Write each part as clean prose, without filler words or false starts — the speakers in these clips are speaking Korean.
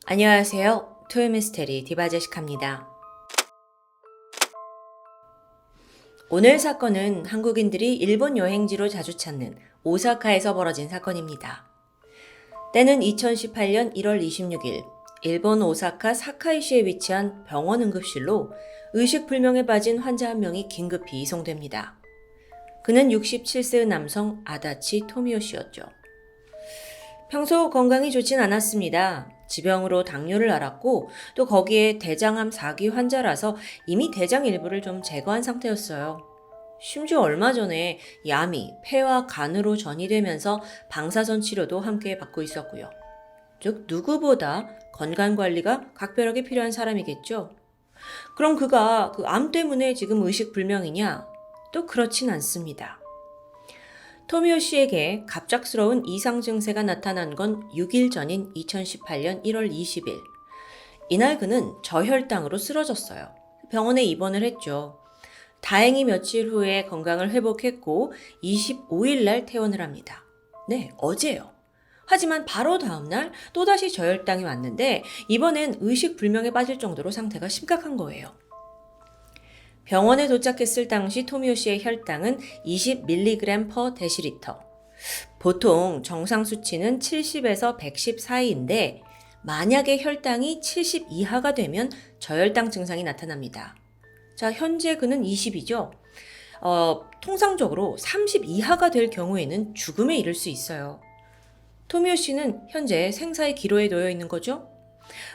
안녕하세요. 토요미스테리 디바제시카입니다. 오늘 사건은 한국인들이 일본 여행지로 자주 찾는 오사카에서 벌어진 사건입니다. 때는 2018년 1월 26일 일본 오사카 사카이시에 위치한 병원 응급실로 의식불명에 빠진 환자 한 명이 긴급히 이송됩니다. 그는 67세의 남성 아다치 토미오 씨였죠. 평소 건강이 좋진 않았습니다. 지병으로 당뇨를 앓았고 또 거기에 대장암 4기 환자라서 이미 대장 일부를 좀 제거한 상태였어요. 심지어 얼마 전에 암이 폐와 간으로 전이되면서 방사선 치료도 함께 받고 있었고요. 즉 누구보다 건강관리가 각별하게 필요한 사람이겠죠. 그럼 그가 그 암 때문에 지금 의식불명이냐? 또 그렇진 않습니다. 토미오 씨에게 갑작스러운 이상 증세가 나타난 건 6일 전인 2018년 1월 20일. 이날 그는 저혈당으로 쓰러졌어요. 병원에 입원을 했죠. 다행히 며칠 후에 건강을 회복했고 25일 날 퇴원을 합니다. 네, 어제요. 하지만 바로 다음날 또다시 저혈당이 왔는데 이번엔 의식불명에 빠질 정도로 상태가 심각한 거예요. 병원에 도착했을 당시 토미오 씨의 혈당은 20mg/dL. 보통 정상 수치는 70에서 110 사이인데 만약에 혈당이 70 이하가 되면 저혈당 증상이 나타납니다. 자, 현재 그는 20이죠. 통상적으로 30 이하가 될 경우에는 죽음에 이를 수 있어요. 토미오 씨는 현재 생사의 기로에 놓여 있는 거죠.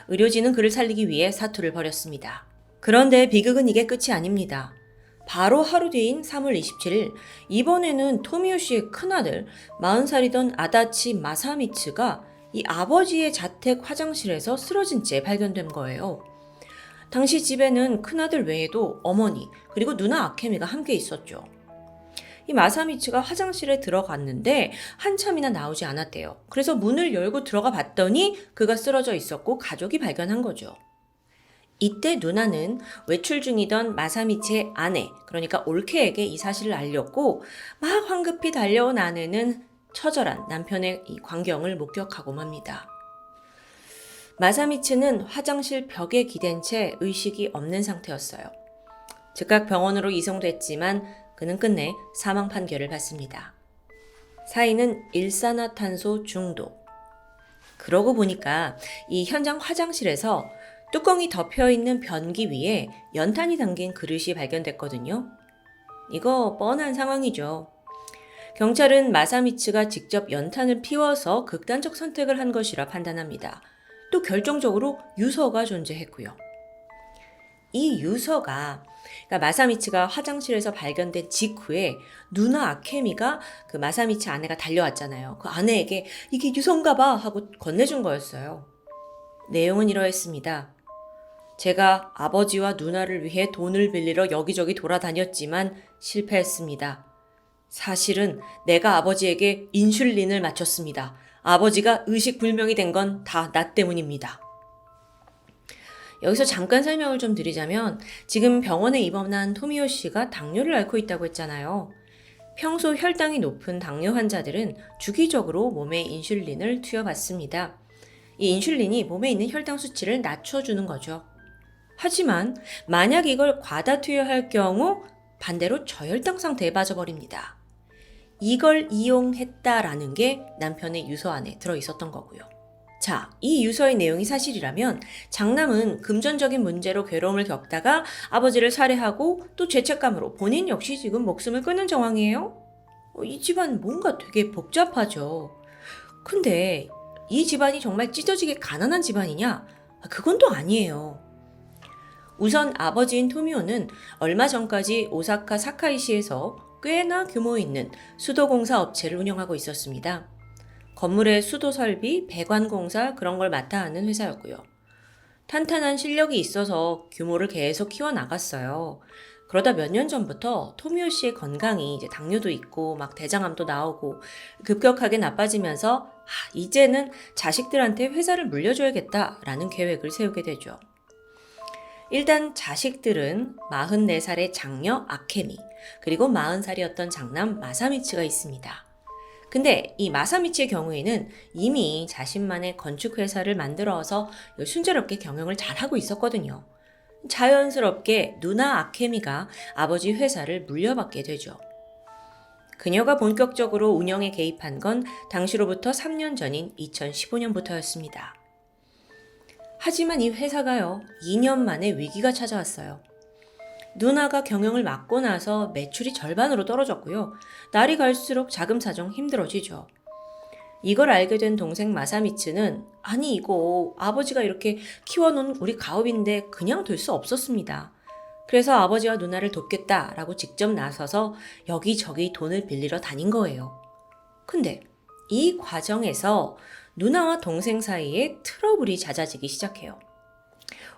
의료진은 그를 살리기 위해 사투를 벌였습니다. 그런데 비극은 이게 끝이 아닙니다. 바로 하루 뒤인 3월 27일 이번에는 토미오 씨의 큰아들 40살이던 아다치 마사미츠가 이 아버지의 자택 화장실에서 쓰러진 채 발견된 거예요. 당시 집에는 큰아들 외에도 어머니 그리고 누나 아케미가 함께 있었죠. 이 마사미츠가 화장실에 들어갔는데 한참이나 나오지 않았대요. 그래서 문을 열고 들어가 봤더니 그가 쓰러져 있었고 가족이 발견한 거죠. 이때 누나는 외출 중이던 마사미치의 아내, 그러니까 올케에게 이 사실을 알렸고 막 황급히 달려온 아내는 처절한 남편의 이 광경을 목격하고 맙니다. 마사미치는 화장실 벽에 기댄 채 의식이 없는 상태였어요. 즉각 병원으로 이송됐지만 그는 끝내 사망 판결을 받습니다. 사인은 일산화탄소 중독. 그러고 보니까 이 현장 화장실에서 뚜껑이 덮여있는 변기 위에 연탄이 담긴 그릇이 발견됐거든요. 이거 뻔한 상황이죠. 경찰은 마사미츠가 직접 연탄을 피워서 극단적 선택을 한 것이라 판단합니다. 또 결정적으로 유서가 존재했고요. 이 유서가 그러니까 마사미츠가 화장실에서 발견된 직후에 누나 아케미가 그 마사미츠 아내가 달려왔잖아요. 그 아내에게 이게 유서인가 봐 하고 건네준 거였어요. 내용은 이러했습니다. 제가 아버지와 누나를 위해 돈을 빌리러 여기저기 돌아다녔지만 실패했습니다. 사실은 내가 아버지에게 인슐린을 맞췄습니다. 아버지가 의식불명이 된 건 다 나 때문입니다. 여기서 잠깐 설명을 좀 드리자면 지금 병원에 입원한 토미오 씨가 당뇨를 앓고 있다고 했잖아요. 평소 혈당이 높은 당뇨 환자들은 주기적으로 몸에 인슐린을 투여받습니다. 이 인슐린이 몸에 있는 혈당 수치를 낮춰주는 거죠. 하지만 만약 이걸 과다 투여할 경우 반대로 저혈당 상태에 빠져버립니다. 이걸 이용했다라는 게 남편의 유서 안에 들어있었던 거고요. 자, 이 유서의 내용이 사실이라면 장남은 금전적인 문제로 괴로움을 겪다가 아버지를 살해하고 또 죄책감으로 본인 역시 지금 목숨을 끊는 정황이에요. 이 집안 뭔가 되게 복잡하죠. 근데 이 집안이 정말 찢어지게 가난한 집안이냐? 그건 또 아니에요. 우선 아버지인 토미오는 얼마 전까지 오사카 사카이시에서 꽤나 규모 있는 수도공사 업체를 운영하고 있었습니다. 건물의 수도 설비, 배관공사 그런 걸 맡아 하는 회사였고요. 탄탄한 실력이 있어서 규모를 계속 키워나갔어요. 그러다 몇 년 전부터 토미오 씨의 건강이 이제 당뇨도 있고 막 대장암도 나오고 급격하게 나빠지면서 이제는 자식들한테 회사를 물려줘야겠다라는 계획을 세우게 되죠. 일단 자식들은 44살의 장녀 아케미, 그리고 40살이었던 장남 마사미츠가 있습니다. 근데 이 마사미치의 경우에는 이미 자신만의 건축회사를 만들어서 순조롭게 경영을 잘하고 있었거든요. 자연스럽게 누나 아케미가 아버지 회사를 물려받게 되죠. 그녀가 본격적으로 운영에 개입한 건 당시로부터 3년 전인 2015년부터였습니다. 하지만 이 회사가요, 2년 만에 위기가 찾아왔어요. 누나가 경영을 맡고 나서 매출이 절반으로 떨어졌고요. 날이 갈수록 자금 사정 힘들어지죠. 이걸 알게 된 동생 마사미츠는 아니 이거 아버지가 이렇게 키워놓은 우리 가업인데 그냥 될 수 없었습니다. 그래서 아버지와 누나를 돕겠다라고 직접 나서서 여기저기 돈을 빌리러 다닌 거예요. 근데 이 과정에서 누나와 동생 사이에 트러블이 잦아지기 시작해요.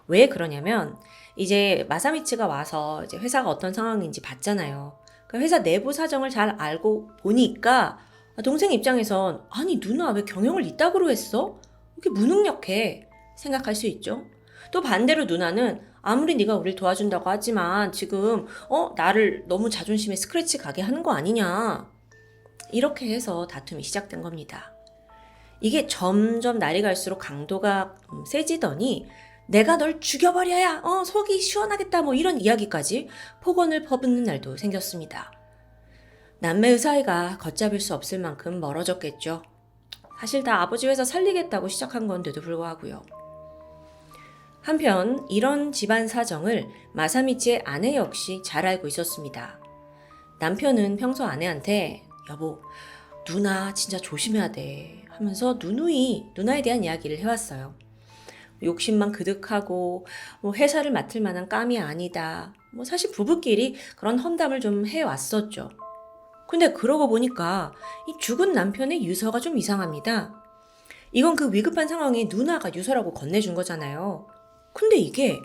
왜 그러냐면 이제 마사미츠가 와서 이제 회사가 어떤 상황인지 봤잖아요. 그 회사 내부 사정을 잘 알고 보니까 동생 입장에선 아니 누나 왜 경영을 이따구로 했어? 이렇게 무능력해 생각할 수 있죠. 또 반대로 누나는 아무리 네가 우리를 도와준다고 하지만 지금 나를 너무 자존심에 스크래치 가게 하는 거 아니냐. 이렇게 해서 다툼이 시작된 겁니다. 이게 점점 날이 갈수록 강도가 세지더니 내가 널 죽여버려야 속이 시원하겠다 뭐 이런 이야기까지 폭언을 퍼붓는 날도 생겼습니다. 남매의 사이가 걷잡을 수 없을 만큼 멀어졌겠죠. 사실 다 아버지 회사 살리겠다고 시작한 건데도 불구하고요. 한편 이런 집안 사정을 마사미치의 아내 역시 잘 알고 있었습니다. 남편은 평소 아내한테 여보 누나 진짜 조심해야 돼 하면서 누누이 누나에 대한 이야기를 해왔어요. 욕심만 그득하고 회사를 맡을 만한 깜이 아니다. 사실 부부끼리 그런 험담을 좀 해왔었죠. 근데 그러고 보니까 이 죽은 남편의 유서가 좀 이상합니다. 이건 그 위급한 상황에 누나가 유서라고 건네준 거잖아요. 근데 이게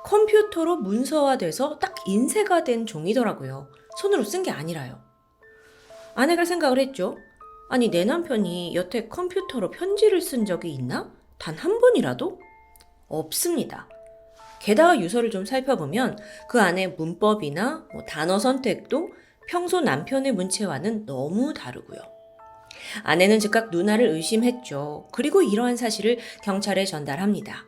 컴퓨터로 문서화돼서 딱 인쇄가 된 종이더라고요. 손으로 쓴 게 아니라요. 아내가 생각을 했죠. 아니 내 남편이 여태 컴퓨터로 편지를 쓴 적이 있나? 단 한 번이라도? 없습니다. 게다가 유서를 좀 살펴보면 그 안에 문법이나 단어 선택도 평소 남편의 문체와는 너무 다르고요. 아내는 즉각 누나를 의심했죠. 그리고 이러한 사실을 경찰에 전달합니다.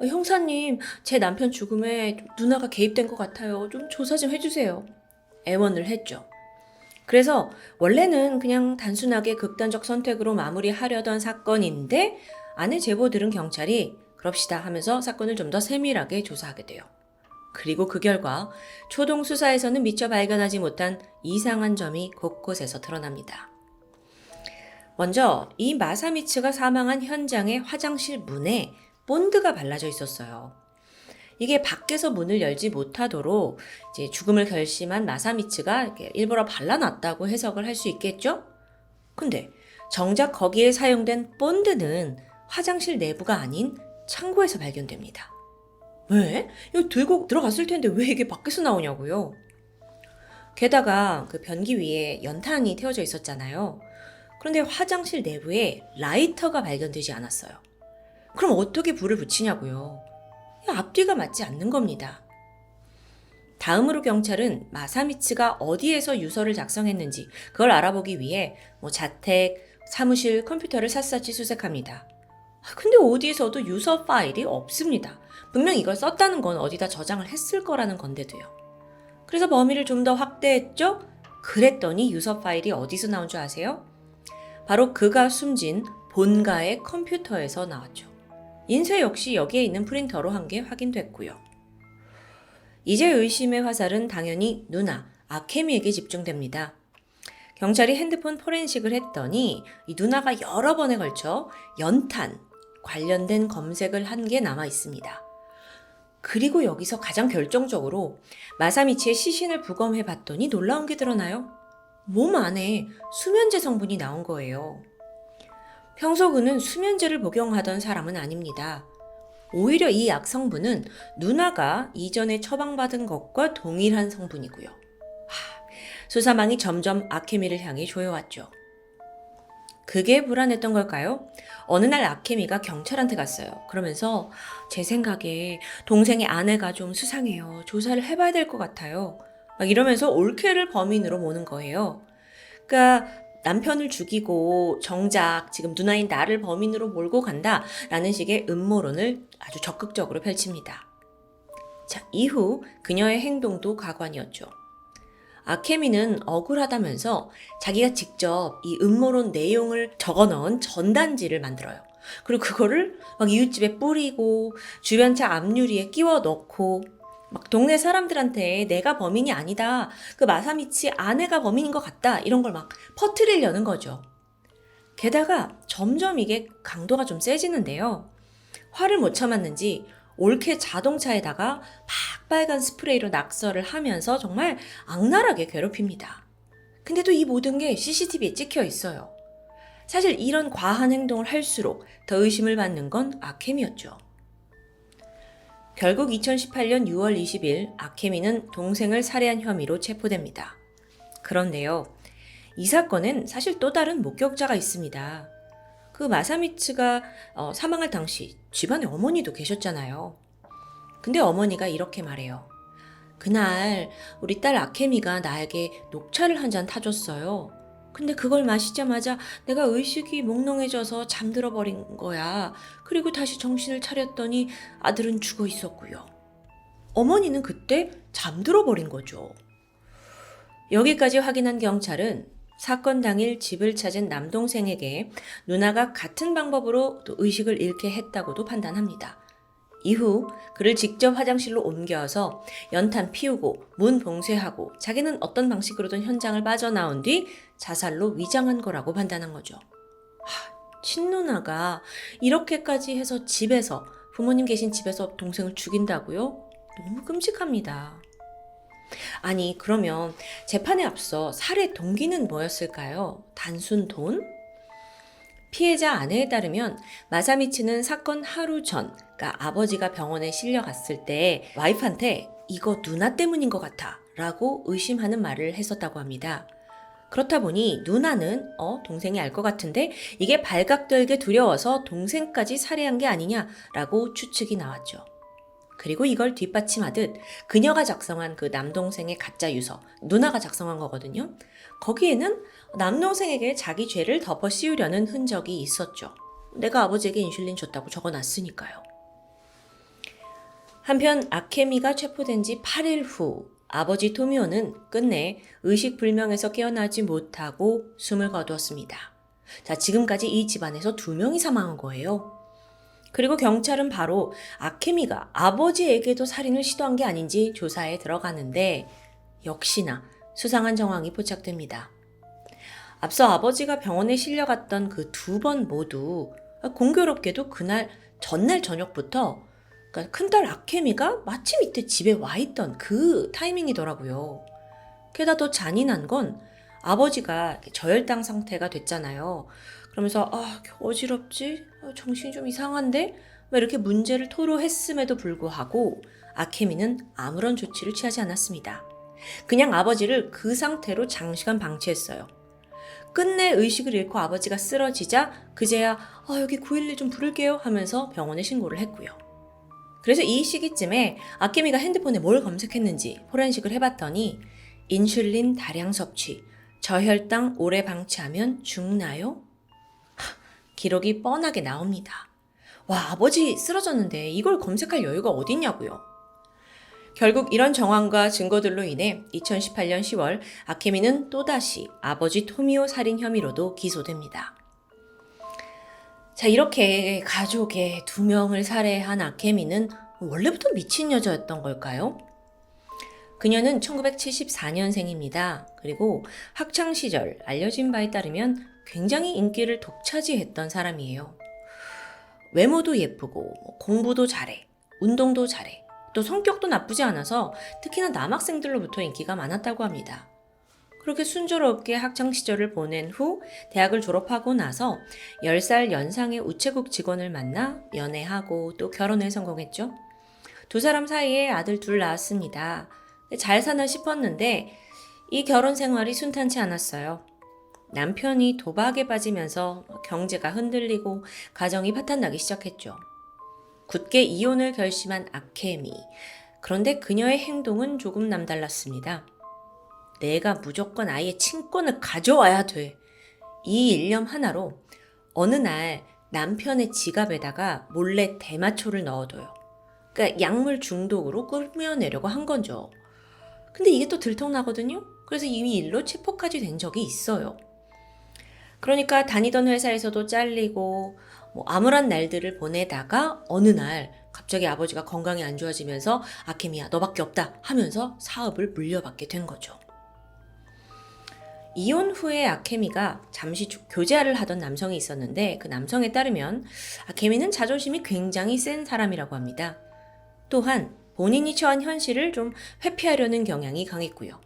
형사님, 제 남편 죽음에 누나가 개입된 것 같아요. 좀 조사 좀 해주세요. 애원을 했죠. 그래서 원래는 그냥 단순하게 극단적 선택으로 마무리하려던 사건인데 아내 제보 들은 경찰이 그럽시다 하면서 사건을 좀 더 세밀하게 조사하게 돼요. 그리고 그 결과 초동 수사에서는 미처 발견하지 못한 이상한 점이 곳곳에서 드러납니다. 먼저 이 마사미츠가 사망한 현장의 화장실 문에 본드가 발라져 있었어요. 이게 밖에서 문을 열지 못하도록 이제 죽음을 결심한 마사미츠가 이렇게 일부러 발라놨다고 해석을 할 수 있겠죠? 근데 정작 거기에 사용된 본드는 화장실 내부가 아닌 창고에서 발견됩니다. 왜? 이거 들고 들어갔을 텐데 왜 이게 밖에서 나오냐고요? 게다가 그 변기 위에 연탄이 태워져 있었잖아요. 그런데 화장실 내부에 라이터가 발견되지 않았어요. 그럼 어떻게 불을 붙이냐고요? 앞뒤가 맞지 않는 겁니다. 다음으로 경찰은 마사미츠가 어디에서 유서를 작성했는지 그걸 알아보기 위해 자택, 사무실, 컴퓨터를 샅샅이 수색합니다. 근데 어디에서도 유서 파일이 없습니다. 분명 이걸 썼다는 건 어디다 저장을 했을 거라는 건데도요. 그래서 범위를 좀 더 확대했죠? 그랬더니 유서 파일이 어디서 나온 줄 아세요? 바로 그가 숨진 본가의 컴퓨터에서 나왔죠. 인쇄 역시 여기에 있는 프린터로 한 게 확인됐고요. 이제 의심의 화살은 당연히 누나 아케미에게 집중됩니다. 경찰이 핸드폰 포렌식을 했더니 이 누나가 여러 번에 걸쳐 연탄 관련된 검색을 한 게 남아 있습니다. 그리고 여기서 가장 결정적으로 마사미치의 시신을 부검해 봤더니 놀라운 게 드러나요. 몸 안에 수면제 성분이 나온 거예요. 평소 그는 수면제를 복용하던 사람은 아닙니다. 오히려 이 약 성분은 누나가 이전에 처방받은 것과 동일한 성분이고요. 수사망이 점점 아케미를 향해 조여왔죠. 그게 불안했던 걸까요? 어느 날 아케미가 경찰한테 갔어요. 그러면서 제 생각에 동생의 아내가 좀 수상해요. 조사를 해봐야 될 것 같아요. 막 이러면서 올케를 범인으로 모는 거예요. 그러니까 남편을 죽이고 정작 지금 누나인 나를 범인으로 몰고 간다라는 식의 음모론을 아주 적극적으로 펼칩니다. 자, 이후 그녀의 행동도 가관이었죠. 아케미는 억울하다면서 자기가 직접 이 음모론 내용을 적어넣은 전단지를 만들어요. 그리고 그거를 막 이웃집에 뿌리고 주변 차 앞유리에 끼워 넣고 막 동네 사람들한테 내가 범인이 아니다. 그 마사미치 아내가 범인인 것 같다. 이런 걸 막 퍼뜨리려는 거죠. 게다가 점점 이게 강도가 좀 세지는데요. 화를 못 참았는지 올케 자동차에다가 빨간 스프레이로 낙서를 하면서 정말 악랄하게 괴롭힙니다. 근데 또 이 모든 게 CCTV에 찍혀 있어요. 사실 이런 과한 행동을 할수록 더 의심을 받는 건 아케미였죠. 결국 2018년 6월 20일 아케미는 동생을 살해한 혐의로 체포됩니다. 그런데요, 이 사건엔 사실 또 다른 목격자가 있습니다. 그 마사미츠가 사망할 당시 집안에 어머니도 계셨잖아요. 근데 어머니가 이렇게 말해요. 그날 우리 딸 아케미가 나에게 녹차를 한 잔 타줬어요. 근데 그걸 마시자마자 내가 의식이 몽롱해져서 잠들어 버린 거야. 그리고 다시 정신을 차렸더니 아들은 죽어 있었고요. 어머니는 그때 잠들어 버린 거죠. 여기까지 확인한 경찰은 사건 당일 집을 찾은 남동생에게 누나가 같은 방법으로 또 의식을 잃게 했다고도 판단합니다. 이후 그를 직접 화장실로 옮겨서 연탄 피우고 문 봉쇄하고 자기는 어떤 방식으로든 현장을 빠져나온 뒤 자살로 위장한 거라고 판단한 거죠. 친누나가 이렇게까지 해서 집에서, 부모님 계신 집에서 동생을 죽인다고요? 너무 끔찍합니다. 아니, 그러면 재판에 앞서 살해 동기는 뭐였을까요? 단순 돈? 피해자 아내에 따르면 마사미치는 사건 하루 전, 그러니까 아버지가 병원에 실려갔을 때 와이프한테 이거 누나 때문인 것 같아 라고 의심하는 말을 했었다고 합니다. 그렇다 보니 누나는 동생이 알 것 같은데 이게 발각되게 두려워서 동생까지 살해한 게 아니냐라고 추측이 나왔죠. 그리고 이걸 뒷받침하듯 그녀가 작성한 그 남동생의 가짜 유서, 누나가 작성한 거거든요. 거기에는 남동생에게 자기 죄를 덮어 씌우려는 흔적이 있었죠. 내가 아버지에게 인슐린 줬다고 적어놨으니까요. 한편 아케미가 체포된 지 8일 후 아버지 토미오는 끝내 의식불명에서 깨어나지 못하고 숨을 거두었습니다. 자, 지금까지 이 집안에서 2명이 사망한 거예요. 그리고 경찰은 바로 아케미가 아버지에게도 살인을 시도한 게 아닌지 조사에 들어가는데 역시나 수상한 정황이 포착됩니다. 앞서 아버지가 병원에 실려갔던 그 2번 모두 공교롭게도 그날 전날 저녁부터 그러니까 큰딸 아케미가 마침 이때 집에 와 있던 그 타이밍이더라고요. 게다가 더 잔인한 건 아버지가 저혈당 상태가 됐잖아요. 그러면서 어지럽지? 정신이 좀 이상한데? 막 이렇게 문제를 토로했음에도 불구하고 아케미는 아무런 조치를 취하지 않았습니다. 그냥 아버지를 그 상태로 장시간 방치했어요. 끝내 의식을 잃고 아버지가 쓰러지자 그제야 여기 911 좀 부를게요 하면서 병원에 신고를 했고요. 그래서 이 시기쯤에 아케미가 핸드폰에 뭘 검색했는지 포렌식을 해봤더니 인슐린 다량 섭취, 저혈당 오래 방치하면 죽나요? 기록이 뻔하게 나옵니다. 와, 아버지 쓰러졌는데 이걸 검색할 여유가 어딨냐고요. 결국 이런 정황과 증거들로 인해 2018년 10월 아케미는 또다시 아버지 토미오 살인 혐의로도 기소됩니다. 자, 이렇게 가족의 2명을 살해한 아케미는 원래부터 미친 여자였던 걸까요? 그녀는 1974년생입니다. 그리고 학창시절 알려진 바에 따르면 굉장히 인기를 독차지했던 사람이에요. 외모도 예쁘고 공부도 잘해, 운동도 잘해, 또 성격도 나쁘지 않아서 특히나 남학생들로부터 인기가 많았다고 합니다. 그렇게 순조롭게 학창시절을 보낸 후 대학을 졸업하고 나서 10살 연상의 우체국 직원을 만나 연애하고 또 결혼에 성공했죠. 2사람 사이에 아들 2 낳았습니다. 잘 사나 싶었는데 이 결혼 생활이 순탄치 않았어요. 남편이 도박에 빠지면서 경제가 흔들리고 가정이 파탄나기 시작했죠. 굳게 이혼을 결심한 아케미. 그런데 그녀의 행동은 조금 남달랐습니다. 내가 무조건 아이의 친권을 가져와야 돼. 이 일념 하나로 어느 날 남편의 지갑에다가 몰래 대마초를 넣어둬요. 그러니까 약물 중독으로 꾸며내려고 한 거죠. 근데 이게 또 들통나거든요. 그래서 이 일로 체포까지 된 적이 있어요. 그러니까 다니던 회사에서도 잘리고 암울한 날들을 보내다가 어느 날 갑자기 아버지가 건강이 안 좋아지면서 아케미야 너밖에 없다 하면서 사업을 물려받게 된 거죠. 이혼 후에 아케미가 잠시 교제를 하던 남성이 있었는데 그 남성에 따르면 아케미는 자존심이 굉장히 센 사람이라고 합니다. 또한 본인이 처한 현실을 좀 회피하려는 경향이 강했고요.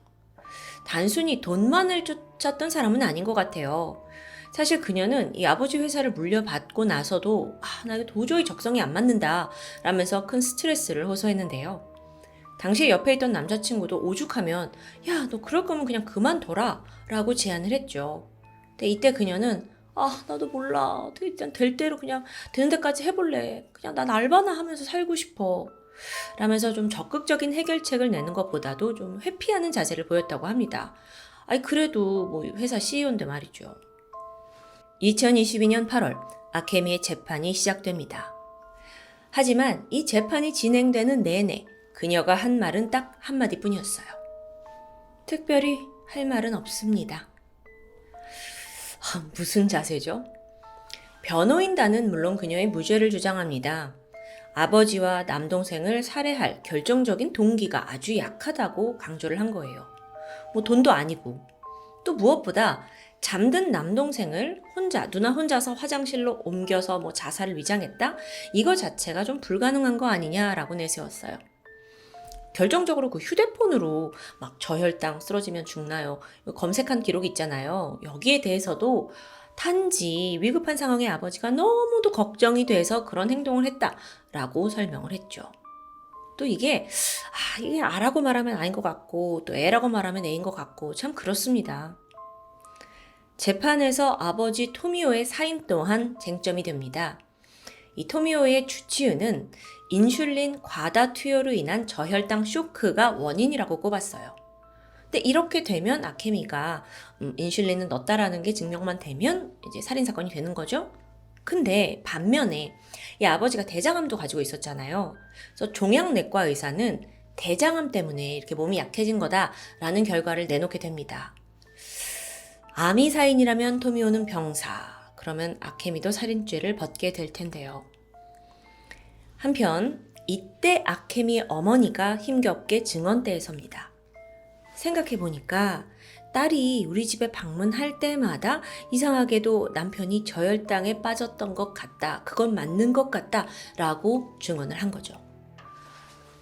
단순히 돈만을 쫓았던 사람은 아닌 것 같아요. 사실 그녀는 이 아버지 회사를 물려받고 나서도 나 이거 도저히 적성이 안 맞는다 라면서 큰 스트레스를 호소했는데요. 당시에 옆에 있던 남자친구도 오죽하면 야, 너 그럴 거면 그냥 그만둬라 라고 제안을 했죠. 근데 이때 그녀는 나도 몰라. 어떻게 일단 될 대로 그냥 되는 데까지 해볼래. 그냥 난 알바나 하면서 살고 싶어. 라면서 좀 적극적인 해결책을 내는 것보다도 좀 회피하는 자세를 보였다고 합니다. 그래도 회사 CEO인데 말이죠. 2022년 8월 아케미의 재판이 시작됩니다. 하지만 이 재판이 진행되는 내내 그녀가 한 말은 딱 한마디뿐이었어요. 특별히 할 말은 없습니다. 무슨 자세죠? 변호인단은 물론 그녀의 무죄를 주장합니다. 아버지와 남동생을 살해할 결정적인 동기가 아주 약하다고 강조를 한 거예요. 돈도 아니고 또 무엇보다 잠든 남동생을 누나 혼자서 화장실로 옮겨서 자살을 위장했다? 이거 자체가 좀 불가능한 거 아니냐라고 내세웠어요. 결정적으로 그 휴대폰으로 저혈당 쓰러지면 죽나요? 검색한 기록이 있잖아요. 여기에 대해서도 단지 위급한 상황에 아버지가 너무도 걱정이 돼서 그런 행동을 했다라고 설명을 했죠. 또 이게 아라고 말하면 아닌 것 같고 또 애라고 말하면 애인 것 같고 참 그렇습니다. 재판에서 아버지 토미오의 사인 또한 쟁점이 됩니다. 이 토미오의 주치의는 인슐린 과다 투여로 인한 저혈당 쇼크가 원인이라고 꼽았어요. 근데 이렇게 되면 아케미가 인슐린을 넣었다라는 게 증명만 되면 이제 살인사건이 되는 거죠. 근데 반면에 이 아버지가 대장암도 가지고 있었잖아요. 그래서 종양내과 의사는 대장암 때문에 이렇게 몸이 약해진 거다라는 결과를 내놓게 됩니다. 암이 사인이라면 토미오는 병사, 그러면 아케미도 살인죄를 벗게 될 텐데요. 한편 이때 아케미의 어머니가 힘겹게 증언대에 섭니다. 생각해보니까 딸이 우리 집에 방문할 때마다 이상하게도 남편이 저혈당에 빠졌던 것 같다. 그건 맞는 것 같다. 라고 증언을 한 거죠.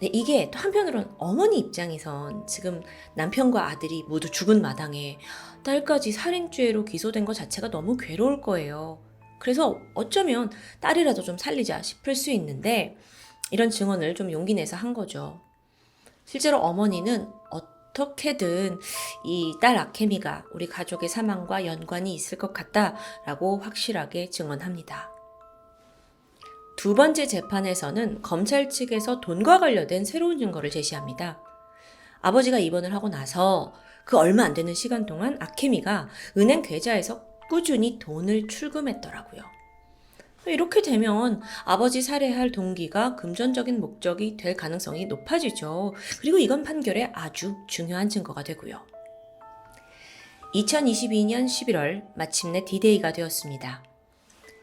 네, 이게 또 한편으로는 어머니 입장에선 지금 남편과 아들이 모두 죽은 마당에 딸까지 살인죄로 기소된 것 자체가 너무 괴로울 거예요. 그래서 어쩌면 딸이라도 좀 살리자 싶을 수 있는데 이런 증언을 좀 용기 내서 한 거죠. 실제로 어머니는 어떻게든 이 딸 아케미가 우리 가족의 사망과 연관이 있을 것 같다라고 확실하게 증언합니다. 두 번째 재판에서는 검찰 측에서 돈과 관련된 새로운 증거를 제시합니다. 아버지가 입원을 하고 나서 그 얼마 안 되는 시간 동안 아케미가 은행 계좌에서 꾸준히 돈을 출금했더라고요. 이렇게 되면 아버지 살해할 동기가 금전적인 목적이 될 가능성이 높아지죠. 그리고 이건 판결에 아주 중요한 증거가 되고요. 2022년 11월 마침내 D-Day가 되었습니다.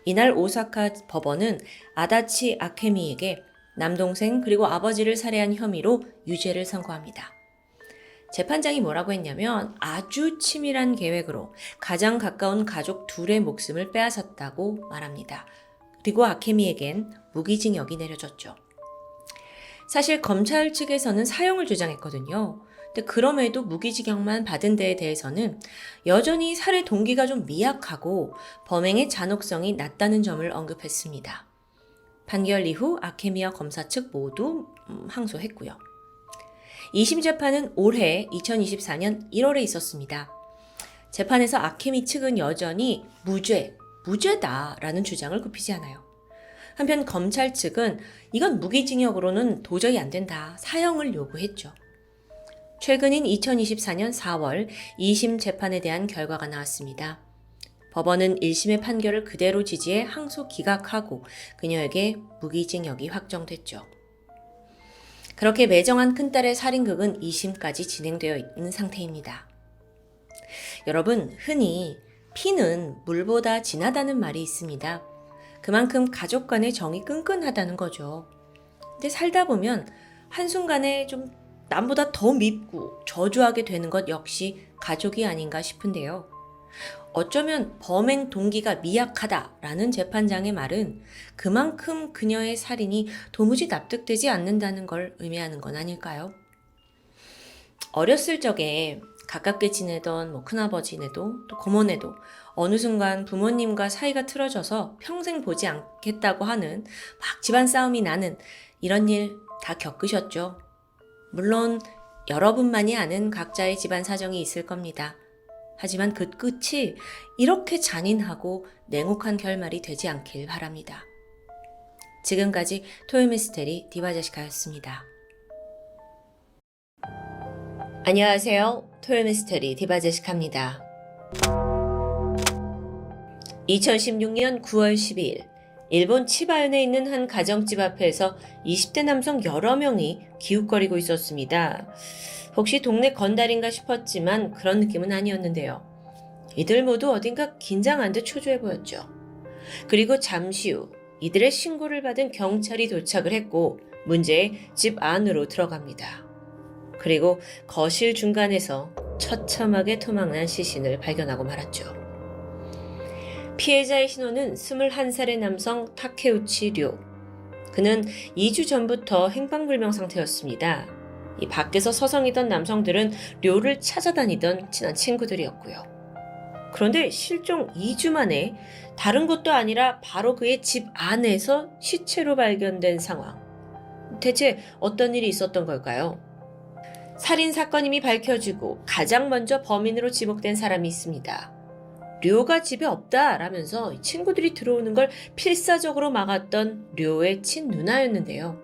이날 오사카 법원은 아다치 아케미에게 남동생 그리고 아버지를 살해한 혐의로 유죄를 선고합니다. 재판장이 뭐라고 했냐면 아주 치밀한 계획으로 가장 가까운 가족 둘의 목숨을 빼앗았다고 말합니다. 그리고 아케미에겐 무기징역이 내려졌죠. 사실 검찰 측에서는 사형을 주장했거든요. 근데 그럼에도 무기징역만 받은 데에 대해서는 여전히 살해 동기가 좀 미약하고 범행의 잔혹성이 낮다는 점을 언급했습니다. 판결 이후 아케미와 검사 측 모두 항소했고요. 2심 재판은 올해 2024년 1월에 있었습니다. 재판에서 아케미 측은 여전히 무죄다라는 주장을 굽히지 않아요. 한편 검찰 측은 이건 무기징역으로는 도저히 안 된다, 사형을 요구했죠. 최근인 2024년 4월 2심 재판에 대한 결과가 나왔습니다. 법원은 1심의 판결을 그대로 지지해 항소 기각하고 그녀에게 무기징역이 확정됐죠. 그렇게 매정한 큰딸의 살인극은 2심까지 진행되어 있는 상태입니다. 여러분, 흔히 피는 물보다 진하다는 말이 있습니다. 그만큼 가족 간의 정이 끈끈하다는 거죠. 근데 살다 보면 한순간에 좀 남보다 더 밉고 저주하게 되는 것 역시 가족이 아닌가 싶은데요. 어쩌면 범행 동기가 미약하다라는 재판장의 말은 그만큼 그녀의 살인이 도무지 납득되지 않는다는 걸 의미하는 건 아닐까요? 어렸을 적에 가깝게 지내던 큰아버지네도 또 고모네도 어느 순간 부모님과 사이가 틀어져서 평생 보지 않겠다고 하는 막 집안 싸움이 나는 이런 일 다 겪으셨죠? 물론 여러분만이 아는 각자의 집안 사정이 있을 겁니다. 하지만 그 끝이 이렇게 잔인하고 냉혹한 결말이 되지 않길 바랍니다. 지금까지 토요미스테리 디바제시카였습니다. 안녕하세요. 토요미스테리 디바제시카입니다. 2016년 9월 12일 일본 치바현에 있는 한 가정집 앞에서 20대 남성 여러 명이 기웃거리고 있었습니다. 혹시 동네 건달인가 싶었지만 그런 느낌은 아니었는데요. 이들 모두 어딘가 긴장한 듯 초조해 보였죠. 그리고 잠시 후 이들의 신고를 받은 경찰이 도착을 했고 문제의 집 안으로 들어갑니다. 그리고 거실 중간에서 처참하게 토막난 시신을 발견하고 말았죠. 피해자의 신원은 21살의 남성 타케우치 료. 그는 2주 전부터 행방불명 상태였습니다. 이 밖에서 서성이던 남성들은 료를 찾아다니던 친한 친구들이었고요. 그런데 실종 2주 만에 다른 곳도 아니라 바로 그의 집 안에서 시체로 발견된 상황. 대체 어떤 일이 있었던 걸까요? 살인사건임이 밝혀지고 가장 먼저 범인으로 지목된 사람이 있습니다. 료가 집에 없다라면서 친구들이 들어오는 걸 필사적으로 막았던 료의 친누나였는데요.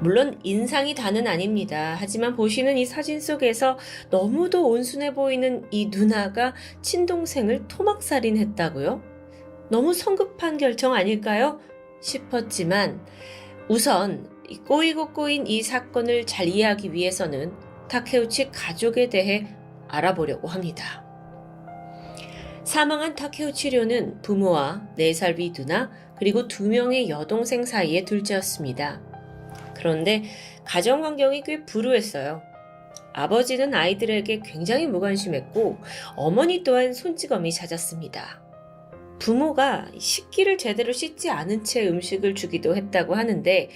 물론 인상이 다는 아닙니다. 하지만 보시는 이 사진 속에서 너무도 온순해 보이는 이 누나가 친동생을 토막살인했다고요? 너무 성급한 결정 아닐까요? 싶었지만 우선 꼬이고 꼬인 이 사건을 잘 이해하기 위해서는 타케우치 가족에 대해 알아보려고 합니다. 사망한 타케우치 료는 부모와 4살 위 누나 그리고 2명의 여동생 사이의 둘째였습니다. 그런데 가정 환경이 꽤 불우했어요. 아버지는 아이들에게 굉장히 무관심했고 어머니 또한 손찌검이 잦았습니다. 부모가 식기를 제대로 씻지 않은 채 음식을 주기도 했다고 하는데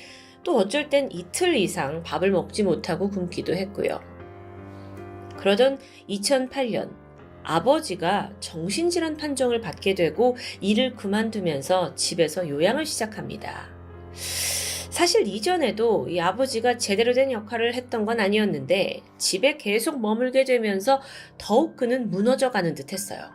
또 어쩔 땐 이틀 이상 밥을 먹지 못하고 굶기도 했고요. 그러던 2008년 아버지가 정신질환 판정을 받게 되고 일을 그만두면서 집에서 요양을 시작합니다. 사실 이전에도 이 아버지가 제대로 된 역할을 했던 건 아니었는데 집에 계속 머물게 되면서 더욱 그는 무너져가는 듯 했어요.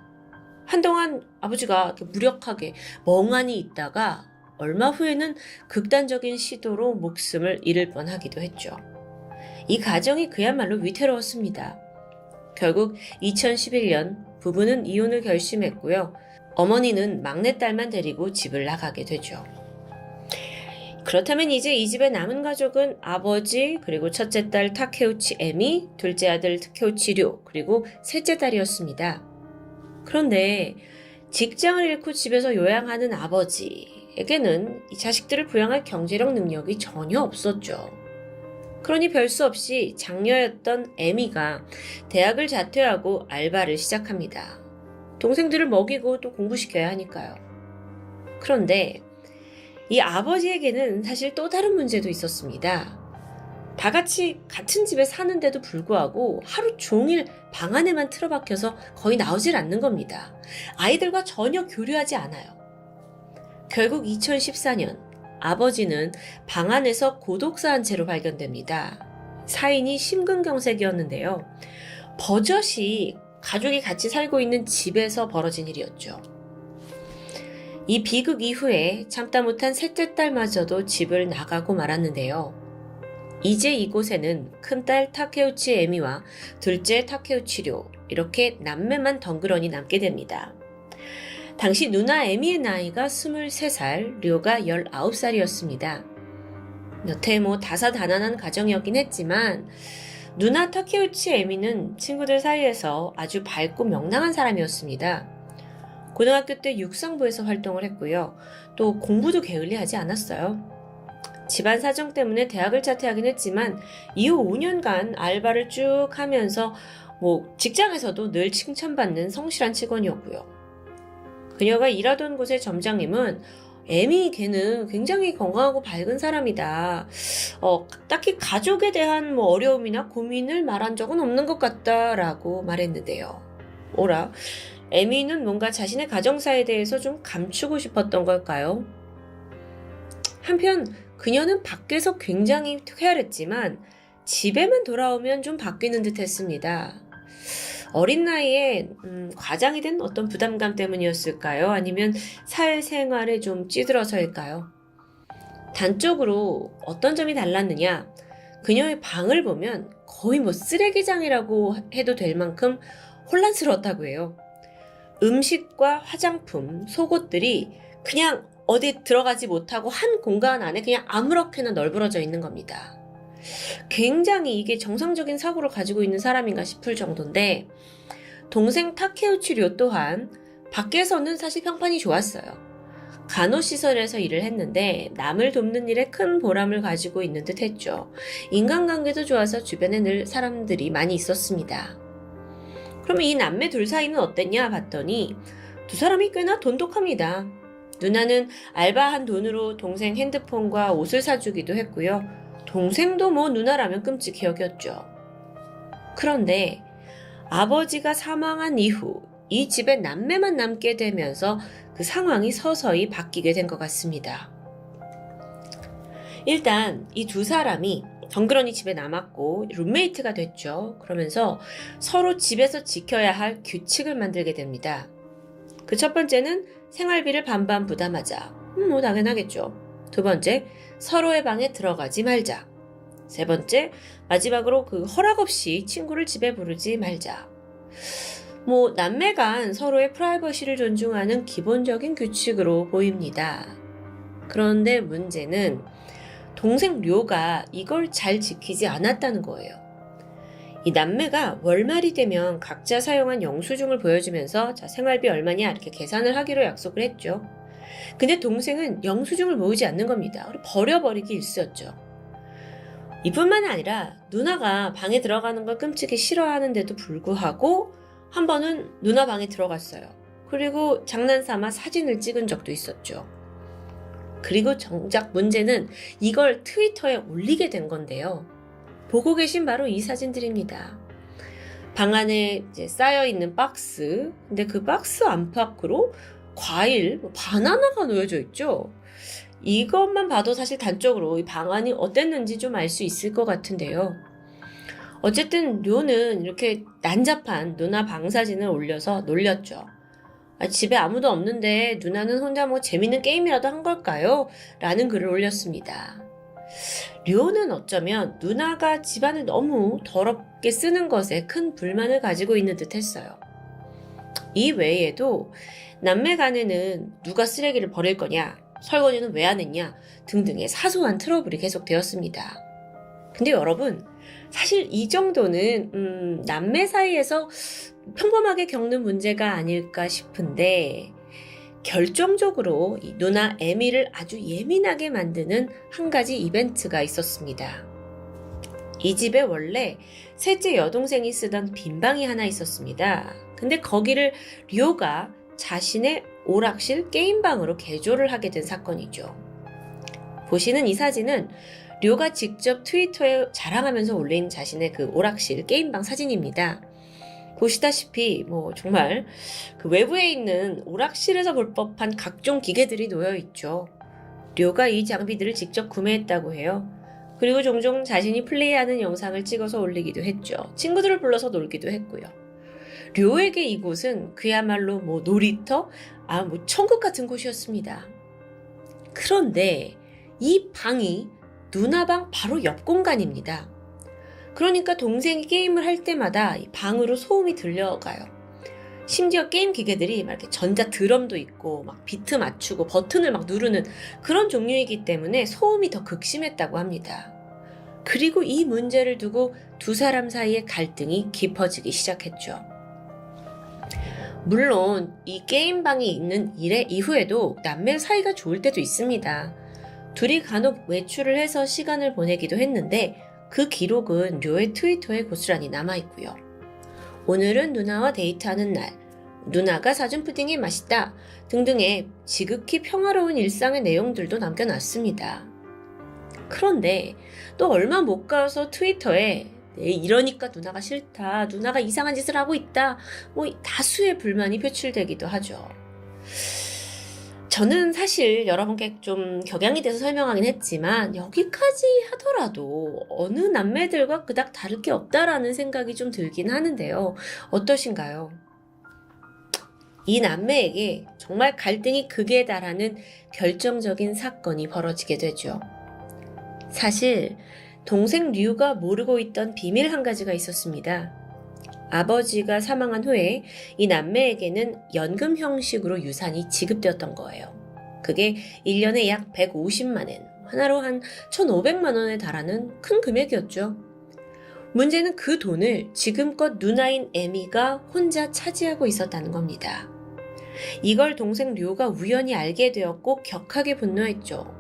한동안 아버지가 무력하게 멍하니 있다가 얼마 후에는 극단적인 시도로 목숨을 잃을 뻔하기도 했죠. 이 가정이 그야말로 위태로웠습니다. 결국 2011년 부부는 이혼을 결심했고요. 어머니는 막내딸만 데리고 집을 나가게 되죠. 그렇다면 이제 이 집의 남은 가족은 아버지, 그리고 첫째 딸 타케우치 에미, 둘째 아들 타케우치 료, 그리고 셋째 딸이었습니다. 그런데 직장을 잃고 집에서 요양하는 아버지에게는 이 자식들을 부양할 경제력 능력이 전혀 없었죠. 그러니 별 수 없이 장녀였던 에미가 대학을 자퇴하고 알바를 시작합니다. 동생들을 먹이고 또 공부시켜야 하니까요. 그런데 이 아버지에게는 사실 또 다른 문제도 있었습니다. 다 같이 같은 집에 사는데도 불구하고 하루 종일 방 안에만 틀어박혀서 거의 나오질 않는 겁니다. 아이들과 전혀 교류하지 않아요. 결국 2014년 아버지는 방 안에서 고독사한 채로 발견됩니다. 사인이 심근경색이었는데요. 버젓이 가족이 같이 살고 있는 집에서 벌어진 일이었죠. 이 비극 이후에 참다 못한 셋째 딸마저도 집을 나가고 말았는데요. 이제 이곳에는 큰딸 타케우치 에미와 둘째 타케우치 료, 이렇게 남매만 덩그러니 남게 됩니다. 당시 누나 에미의 나이가 23살, 료가 19살이었습니다. 여태 다사다난한 가정이었긴 했지만 누나 타케우치 에미는 친구들 사이에서 아주 밝고 명랑한 사람이었습니다. 고등학교 때 육상부에서 활동을 했고요. 또 공부도 게을리하지 않았어요. 집안 사정 때문에 대학을 자퇴하긴 했지만 이후 5년간 알바를 쭉 하면서 직장에서도 늘 칭찬받는 성실한 직원이었고요. 그녀가 일하던 곳의 점장님은 에미 걔는 굉장히 건강하고 밝은 사람이다. 딱히 가족에 대한 어려움이나 고민을 말한 적은 없는 것 같다라고 말했는데요. 오라, 에미는 뭔가 자신의 가정사에 대해서 좀 감추고 싶었던 걸까요? 한편 그녀는 밖에서 굉장히 쾌활했지만 집에만 돌아오면 좀 바뀌는 듯 했습니다. 어린 나이에 과장이 된 어떤 부담감 때문이었을까요? 아니면 사회생활에 좀 찌들어서일까요? 단적으로 어떤 점이 달랐느냐? 그녀의 방을 보면 거의 쓰레기장이라고 해도 될 만큼 혼란스러웠다고 해요. 음식과 화장품, 속옷들이 그냥 어디 들어가지 못하고 한 공간 안에 그냥 아무렇게나 널브러져 있는 겁니다. 굉장히 이게 정상적인 사고를 가지고 있는 사람인가 싶을 정도인데 동생 타케우치 료 또한 밖에서는 사실 평판이 좋았어요. 간호시설에서 일을 했는데 남을 돕는 일에 큰 보람을 가지고 있는 듯 했죠. 인간관계도 좋아서 주변에 늘 사람들이 많이 있었습니다. 그러면 이 남매 둘 사이는 어땠냐 봤더니 두 사람이 꽤나 돈독합니다. 누나는 알바한 돈으로 동생 핸드폰과 옷을 사주기도 했고요. 동생도 누나라면 끔찍히 여겼죠. 그런데 아버지가 사망한 이후 이 집에 남매만 남게 되면서 그 상황이 서서히 바뀌게 된 것 같습니다. 일단 이 두 사람이 덩그러니 집에 남았고 룸메이트가 됐죠. 그러면서 서로 집에서 지켜야 할 규칙을 만들게 됩니다. 그 첫 번째는 생활비를 반반 부담하자. 당연하겠죠. 두 번째, 서로의 방에 들어가지 말자. 세 번째, 마지막으로 허락 없이 친구를 집에 부르지 말자. 남매 간 서로의 프라이버시를 존중하는 기본적인 규칙으로 보입니다. 그런데 문제는 동생 료가 이걸 잘 지키지 않았다는 거예요. 이 남매가 월말이 되면 각자 사용한 영수증을 보여주면서 생활비 얼마냐 이렇게 계산을 하기로 약속을 했죠. 근데 동생은 영수증을 모으지 않는 겁니다. 버려버리기 일쑤였죠. 이뿐만 아니라 누나가 방에 들어가는 걸 끔찍이 싫어하는데도 불구하고 한 번은 누나 방에 들어갔어요. 그리고 장난삼아 사진을 찍은 적도 있었죠. 그리고 정작 문제는 이걸 트위터에 올리게 된 건데요. 보고 계신 바로 이 사진들입니다. 방 안에 쌓여있는 박스, 근데 그 박스 안팎으로 과일, 바나나가 놓여져 있죠. 이것만 봐도 사실 단적으로 이 방 안이 어땠는지 좀 알 수 있을 것 같은데요. 어쨌든 료는 이렇게 난잡한 누나 방 사진을 올려서 놀렸죠. 집에 아무도 없는데 누나는 혼자 재밌는 게임이라도 한 걸까요? 라는 글을 올렸습니다. 료는 어쩌면 누나가 집안을 너무 더럽게 쓰는 것에 큰 불만을 가지고 있는 듯 했어요. 이 외에도 남매 간에는 누가 쓰레기를 버릴 거냐, 설거지는 왜 안 했냐 등등의 사소한 트러블이 계속되었습니다. 근데 여러분, 사실 이 정도는 남매 사이에서 평범하게 겪는 문제가 아닐까 싶은데 결정적으로 이 누나 에미를 아주 예민하게 만드는 한 가지 이벤트가 있었습니다. 이 집에 원래 셋째 여동생이 쓰던 빈방이 하나 있었습니다. 근데 거기를 료가 자신의 오락실 게임방으로 개조를 하게 된 사건이죠. 보시는 이 사진은 료가 직접 트위터에 자랑하면서 올린 자신의 그 오락실 게임방 사진입니다. 보시다시피 정말 그 외부에 있는 오락실에서 볼 법한 각종 기계들이 놓여 있죠. 료가 이 장비들을 직접 구매했다고 해요. 그리고 종종 자신이 플레이하는 영상을 찍어서 올리기도 했죠. 친구들을 불러서 놀기도 했고요. 료에게 이곳은 그야말로 놀이터, 천국 같은 곳이었습니다. 그런데 이 방이 누나 방 바로 옆 공간입니다. 그러니까 동생이 게임을 할 때마다 이 방으로 소음이 들려가요. 심지어 게임 기계들이 막 이렇게 전자 드럼도 있고 막 비트 맞추고 버튼을 막 누르는 그런 종류이기 때문에 소음이 더 극심했다고 합니다. 그리고 이 문제를 두고 두 사람 사이의 갈등이 깊어지기 시작했죠. 물론 이 게임방이 있는 이후에도 남매 사이가 좋을 때도 있습니다. 둘이 간혹 외출을 해서 시간을 보내기도 했는데 그 기록은 료의 트위터에 고스란히 남아있고요. 오늘은 누나와 데이트하는 날, 누나가 사준 푸딩이 맛있다 등등의 지극히 평화로운 일상의 내용들도 남겨놨습니다. 그런데 또 얼마 못 가서 트위터에 이러니까 누나가 싫다, 누나가 이상한 짓을 하고 있다, 다수의 불만이 표출되기도 하죠. 저는 사실 여러분께 좀 격양이 돼서 설명하긴 했지만 여기까지 하더라도 어느 남매들과 그닥 다를 게 없다라는 생각이 좀 들긴 하는데요. 어떠신가요? 이 남매에게 정말 갈등이 극에 달하는 결정적인 사건이 벌어지게 되죠. 사실 동생 류가 모르고 있던 비밀 한 가지가 있었습니다. 아버지가 사망한 후에 이 남매에게는 연금 형식으로 유산이 지급되었던 거예요. 그게 1년에 약 150만 엔, 하나로 한 1,500만 원에 달하는 큰 금액이었죠. 문제는 그 돈을 지금껏 누나인 에미가 혼자 차지하고 있었다는 겁니다. 이걸 동생 류가 우연히 알게 되었고 격하게 분노했죠.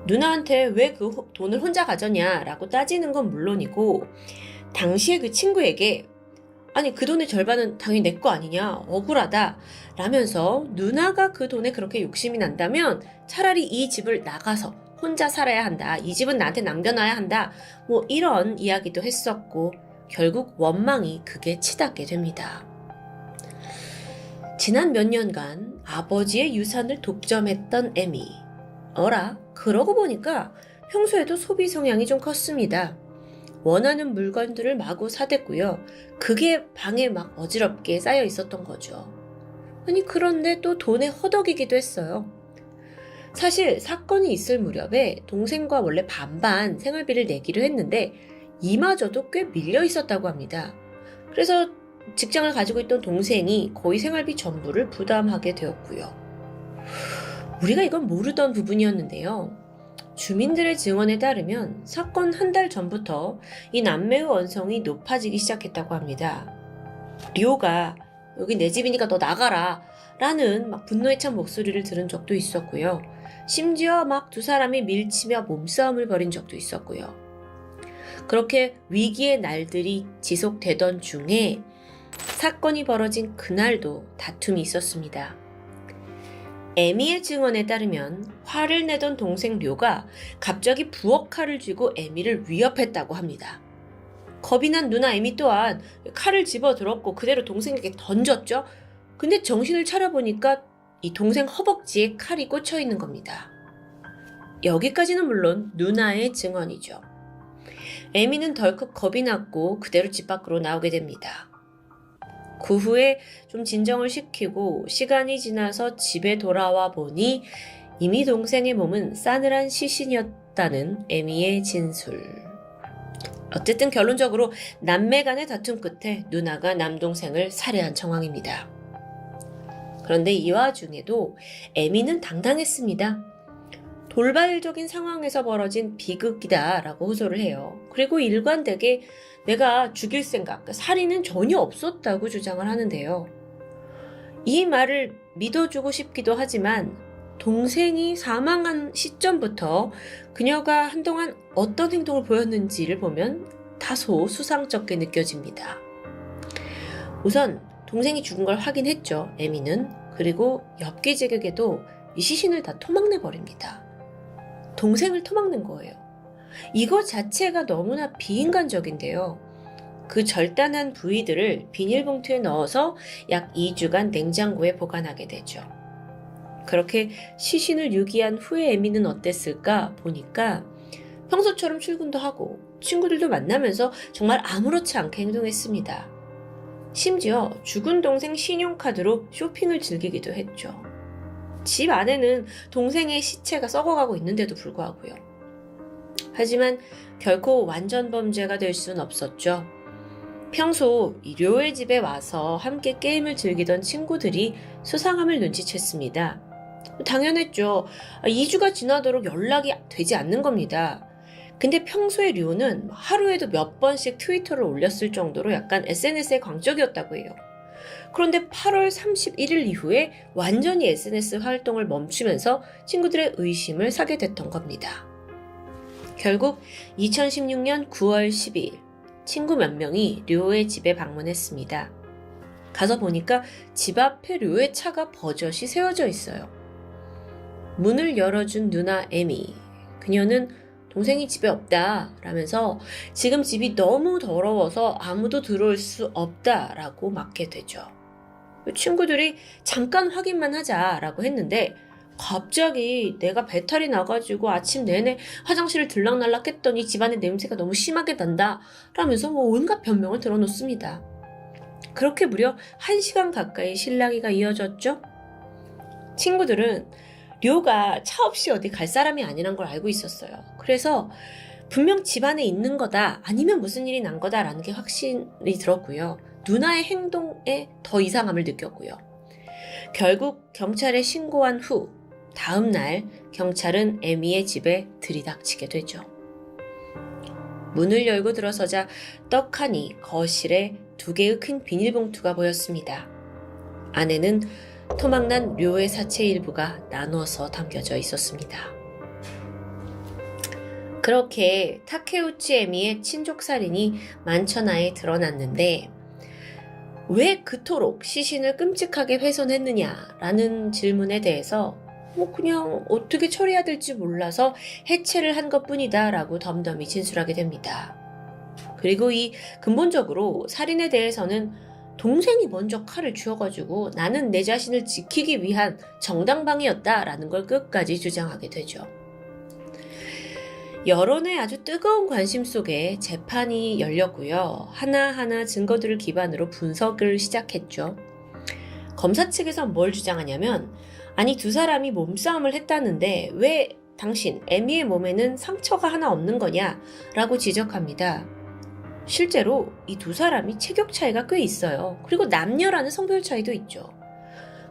누나한테 왜 그 돈을 혼자 가졌냐라고 따지는 건 물론이고 당시에 그 친구에게 아니 그 돈의 절반은 당연히 내 거 아니냐 억울하다 라면서 누나가 그 돈에 그렇게 욕심이 난다면 차라리 이 집을 나가서 혼자 살아야 한다. 이 집은 나한테 남겨놔야 한다. 이런 이야기도 했었고 결국 원망이 극에 치닫게 됩니다. 지난 몇 년간 아버지의 유산을 독점했던 에미. 그러고 보니까 평소에도 소비 성향이 좀 컸습니다. 원하는 물건들을 마구 사댔고요. 그게 방에 막 어지럽게 쌓여 있었던 거죠. 그런데 또 돈에 허덕이기도 했어요. 사실 사건이 있을 무렵에 동생과 원래 반반 생활비를 내기로 했는데 이마저도 꽤 밀려 있었다고 합니다. 그래서 직장을 가지고 있던 동생이 거의 생활비 전부를 부담하게 되었고요. 우리가 이건 모르던 부분이었는데요. 주민들의 증언에 따르면 사건 한 달 전부터 이 남매의 원성이 높아지기 시작했다고 합니다. 리오가 여기 내 집이니까 너 나가라 라는 분노에 찬 목소리를 들은 적도 있었고요. 심지어 두 사람이 밀치며 몸싸움을 벌인 적도 있었고요. 그렇게 위기의 날들이 지속되던 중에 사건이 벌어진 그날도 다툼이 있었습니다. 에미의 증언에 따르면 화를 내던 동생 료가 갑자기 부엌 칼을 쥐고 에미를 위협했다고 합니다. 겁이 난 누나 에미 또한 칼을 집어들었고 그대로 동생에게 던졌죠. 근데 정신을 차려보니까 이 동생 허벅지에 칼이 꽂혀 있는 겁니다. 여기까지는 물론 누나의 증언이죠. 에미는 덜컥 겁이 났고 그대로 집 밖으로 나오게 됩니다. 그 후에 좀 진정을 시키고 시간이 지나서 집에 돌아와 보니 이미 동생의 몸은 싸늘한 시신이었다는 에미의 진술. 어쨌든 결론적으로 남매 간의 다툼 끝에 누나가 남동생을 살해한 정황입니다. 그런데 이 와중에도 에미는 당당했습니다. 돌발적인 상황에서 벌어진 비극이다라고 호소를 해요. 그리고 일관되게 내가 죽일 생각, 살인은 전혀 없었다고 주장을 하는데요. 이 말을 믿어주고 싶기도 하지만 동생이 사망한 시점부터 그녀가 한동안 어떤 행동을 보였는지를 보면 다소 수상쩍게 느껴집니다. 우선 동생이 죽은 걸 확인했죠, 에미는. 그리고 엽기적에게도 이 시신을 다 토막내버립니다. 동생을 토막낸 거예요. 이거 자체가 너무나 비인간적인데요. 그 절단한 부위들을 비닐봉투에 넣어서 약 2주간 냉장고에 보관하게 되죠. 그렇게 시신을 유기한 후에 에미는 어땠을까 보니까 평소처럼 출근도 하고 친구들도 만나면서 정말 아무렇지 않게 행동했습니다. 심지어 죽은 동생 신용카드로 쇼핑을 즐기기도 했죠. 집 안에는 동생의 시체가 썩어가고 있는데도 불구하고요. 하지만 결코 완전 범죄가 될 수는 없었죠. 평소 이 료의 집에 와서 함께 게임을 즐기던 친구들이 수상함을 눈치챘습니다. 당연했죠. 2주가 지나도록 연락이 되지 않는 겁니다. 근데 평소에 료는 하루에도 몇 번씩 트위터를 올렸을 정도로 약간 SNS에 광적이었다고 해요. 그런데 8월 31일 이후에 완전히 SNS 활동을 멈추면서 친구들의 의심을 사게 됐던 겁니다. 결국 2016년 9월 12일 친구 몇 명이 료의 집에 방문했습니다. 가서 보니까 집 앞에 료의 차가 버젓이 세워져 있어요. 문을 열어준 누나 에미. 그녀는 동생이 집에 없다 라면서 지금 집이 너무 더러워서 아무도 들어올 수 없다 라고 맞게 되죠. 친구들이 잠깐 확인만 하자 라고 했는데 갑자기 내가 배탈이 나가지고 아침 내내 화장실을 들락날락 했더니 집안에 냄새가 너무 심하게 난다 라면서 온갖 변명을 들어놓습니다. 그렇게 무려 1시간 가까이 실랑이가 이어졌죠. 친구들은 료가 차 없이 어디 갈 사람이 아니란 걸 알고 있었어요. 그래서 분명 집안에 있는 거다 아니면 무슨 일이 난 거다라는 게 확신이 들었고요. 누나의 행동에 더 이상함을 느꼈고요. 결국 경찰에 신고한 후 다음 날 경찰은 에미의 집에 들이닥치게 되죠. 문을 열고 들어서자 떡하니 거실에 2개의 큰 비닐봉투가 보였습니다. 안에는 토막난 료의 사체 일부가 나누어서 담겨져 있었습니다. 그렇게 타케우치 에미의 친족살인이 만천하에 드러났는데 왜 그토록 시신을 끔찍하게 훼손했느냐라는 질문에 대해서 그냥 어떻게 처리해야 될지 몰라서 해체를 한 것뿐이다 라고 덤덤히 진술하게 됩니다. 그리고 이 근본적으로 살인에 대해서는 동생이 먼저 칼을 쥐어가지고 나는 내 자신을 지키기 위한 정당방위였다라는 걸 끝까지 주장하게 되죠. 여론의 아주 뜨거운 관심 속에 재판이 열렸고요. 하나하나 증거들을 기반으로 분석을 시작했죠. 검사 측에서 뭘 주장하냐면 아니 2사람이 몸싸움을 했다는데 왜 당신 에미의 몸에는 상처가 하나 없는 거냐 라고 지적합니다. 실제로 이 2사람이 체격 차이가 꽤 있어요. 그리고 남녀라는 성별 차이도 있죠.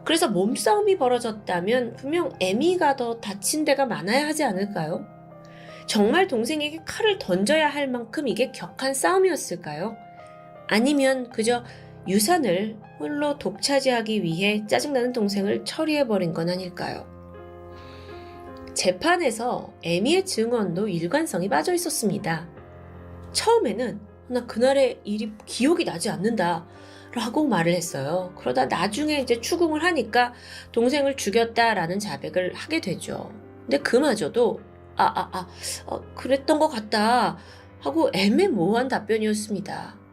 그래서 몸싸움이 벌어졌다면 분명 에미가 더 다친 데가 많아야 하지 않을까요? 정말 동생에게 칼을 던져야 할 만큼 이게 격한 싸움이었을까요? 아니면 그저 유산을 홀로 독차지하기 위해 짜증나는 동생을 처리해버린 건 아닐까요? 재판에서 에미의 증언도 일관성이 빠져 있었습니다. 처음에는 나 그날의 일이 기억이 나지 않는다 라고 말을 했어요. 그러다 나중에 이제 추궁을 하니까 동생을 죽였다라는 자백을 하게 되죠. 근데 그마저도 그랬던 것 같다 하고 애매모호한 답변이었습니다.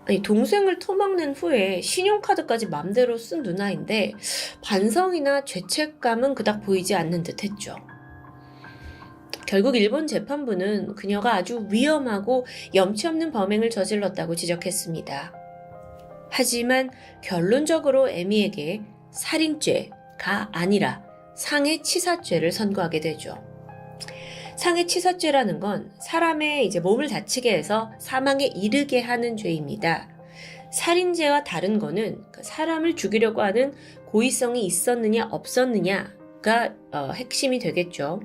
아니, 동생을 토막낸 후에 신용카드까지 맘대로 쓴 누나인데 반성이나 죄책감은 그닥 보이지 않는 듯 했죠. 결국 일본 재판부는 그녀가 아주 위험하고 염치 없는 범행을 저질렀다고 지적했습니다. 하지만 결론적으로 에미에게 살인죄가 아니라 상해치사죄를 선고하게 되죠. 상해치사죄라는 건 사람의 이제 몸을 다치게 해서 사망에 이르게 하는 죄입니다. 살인죄와 다른 거는 사람을 죽이려고 하는 고의성이 있었느냐 없었느냐가 핵심이 되겠죠.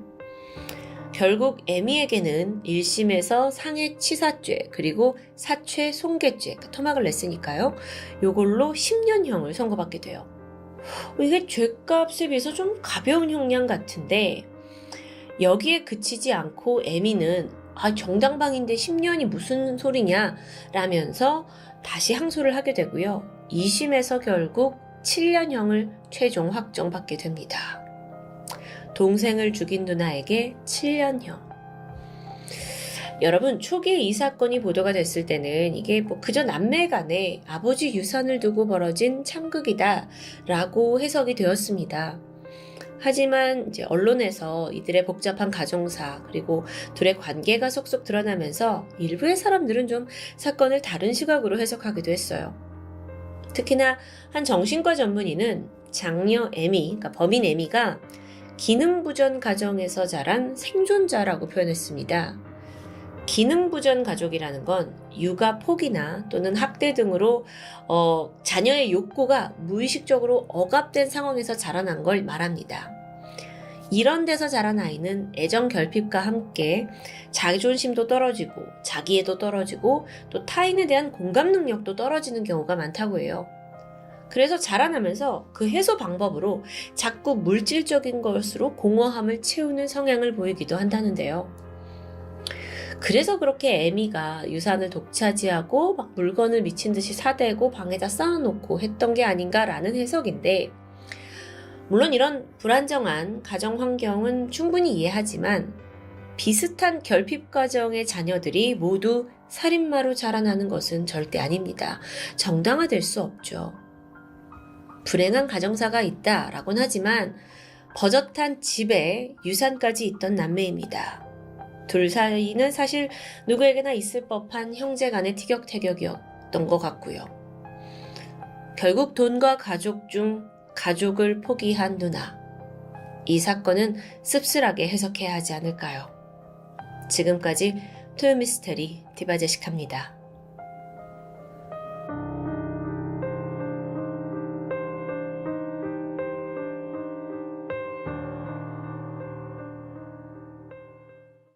결국 에미에게는 1심에서 상해치사죄 그리고 사체손괴죄 토막을 냈으니까요. 요걸로 10년형을 선고받게 돼요. 이게 죄값에 비해서 좀 가벼운 형량 같은데 여기에 그치지 않고 에미는 정당방위인데 10년이 무슨 소리냐 라면서 다시 항소를 하게 되고요. 2심에서 결국 7년형을 최종 확정받게 됩니다. 동생을 죽인 누나에게 7년형. 여러분, 초기에 이 사건이 보도가 됐을 때는 이게 그저 남매 간에 아버지 유산을 두고 벌어진 참극이다 라고 해석이 되었습니다. 하지만 이제 언론에서 이들의 복잡한 가정사 그리고 둘의 관계가 속속 드러나면서 일부의 사람들은 좀 사건을 다른 시각으로 해석하기도 했어요. 특히나 한 정신과 전문의는 장녀 에미, 그러니까 범인 에미가 기능부전 가정에서 자란 생존자라고 표현했습니다. 기능부전 가족이라는 건 육아 포기나 또는 학대 등으로 자녀의 욕구가 무의식적으로 억압된 상황에서 자라난 걸 말합니다. 이런 데서 자란 아이는 애정 결핍과 함께 자존심도 떨어지고 자기애도 떨어지고 또 타인에 대한 공감 능력도 떨어지는 경우가 많다고 해요. 그래서 자라나면서 그 해소 방법으로 자꾸 물질적인 것으로 공허함을 채우는 성향을 보이기도 한다는데요. 그래서 그렇게 애미가 유산을 독차지하고 막 물건을 미친 듯이 사대고 방에다 쌓아놓고 했던 게 아닌가라는 해석인데, 물론 이런 불안정한 가정 환경은 충분히 이해하지만 비슷한 결핍 과정의 자녀들이 모두 살인마로 자라나는 것은 절대 아닙니다. 정당화될 수 없죠. 불행한 가정사가 있다라고는 하지만 버젓한 집에 유산까지 있던 남매입니다. 둘 사이는 사실 누구에게나 있을 법한 형제 간의 티격태격이었던 것 같고요. 결국 돈과 가족 중 가족을 포기한 누나. 이 사건은 씁쓸하게 해석해야 하지 않을까요? 지금까지 토요미스테리 디바제식합니다.